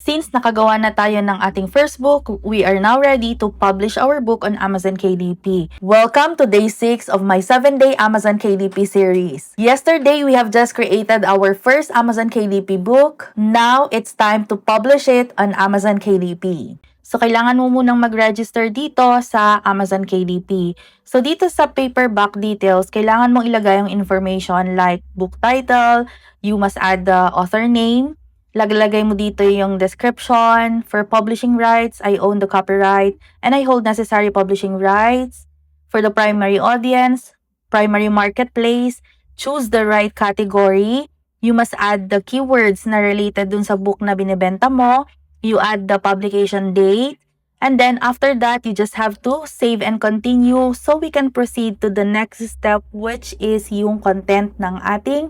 Since nakagawa na tayo ng ating first book, we are now ready to publish our book on Amazon KDP. Welcome to day 6 of my 7-day Amazon KDP series. Yesterday, we have just created our first Amazon KDP book. Now, it's time to publish it on Amazon KDP. So, kailangan mo munang mag-register dito sa Amazon KDP. So, dito sa paperback details, kailangan mong ilagay yung information like book title, you must add the author name, laglagay mo dito yung description. For publishing rights, I own the copyright and I hold necessary publishing rights. For the primary audience, primary marketplace, choose the right category. You must add the keywords na related dun sa book na binibenta mo. You add the publication date. And then after that, you just have to save and continue so we can proceed to the next step, which is yung content ng ating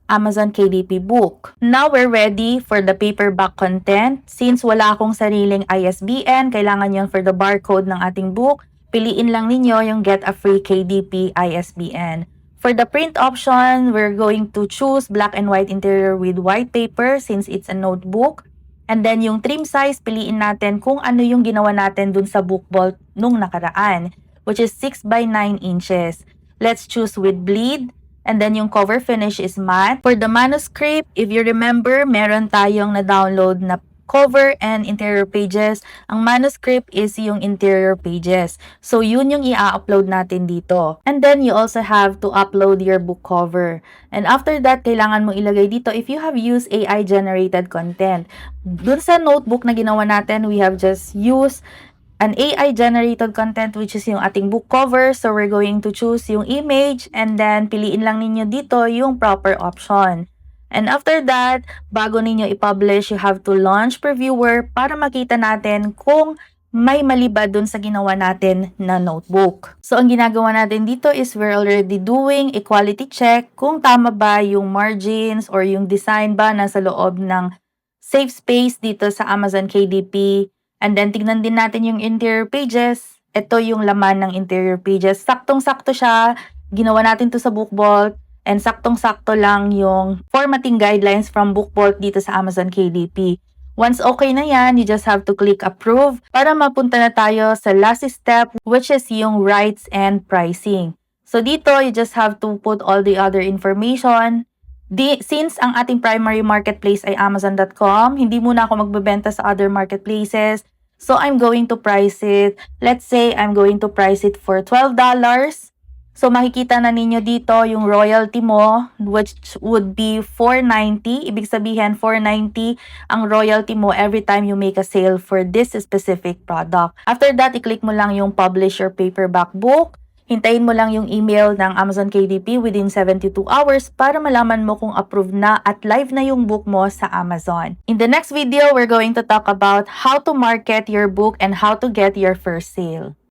Amazon KDP book. Now we're ready for the paperback content. Since wala akong sariling ISBN, kailangan yun for the barcode ng ating book. Piliin lang ninyo yung Get a Free KDP ISBN. For the print option, we're going to choose black and white interior with white paper since it's a notebook. And then yung trim size, piliin natin kung ano yung ginawa natin dun sa book vault nung nakaraan, which is 6 by 9 inches. Let's choose with bleed. And then yung cover finish is matte. For the manuscript, if you remember, meron tayong na-download na cover and interior pages. Ang manuscript is yung interior pages. So, yun yung i-upload natin dito. And then, you also have to upload your book cover. And after that, kailangan mo ilagay dito if you have used AI-generated content. Dun sa notebook na ginawa natin, we have just used an AI-generated content which is yung ating book cover. So, we're going to choose yung image and then piliin lang ninyo dito yung proper option. And after that, bago ninyo i-publish, you have to launch previewer para makita natin kung may mali ba dun sa ginawa natin na notebook. So, ang ginagawa natin dito is we're already doing a quality check kung tama ba yung margins or yung design ba nasa loob ng safe space dito sa Amazon KDP. And then, tignan din natin yung interior pages. Ito yung laman ng interior pages. Saktong-sakto siya. Ginawa natin to sa Book Vault. And saktong-sakto lang yung formatting guidelines from Book Vault dito sa Amazon KDP. Once okay na yan, you just have to click approve para mapunta na tayo sa last step, which is yung rights and pricing. So dito, you just have to put all the other information. Since ang ating primary marketplace ay Amazon.com, hindi muna ako magbebenta sa other marketplaces. So, I'm going to price it. Let's say, I'm going to price it for $12. So, makikita na ninyo dito yung royalty mo, which would be $4.90. Ibig sabihin, $4.90 ang royalty mo every time you make a sale for this specific product. After that, i-click mo lang yung publish your paperback book. Hintayin mo lang yung email ng Amazon KDP within 72 hours para malaman mo kung approved na at live na yung book mo sa Amazon. In the next video, we're going to talk about how to market your book and how to get your first sale.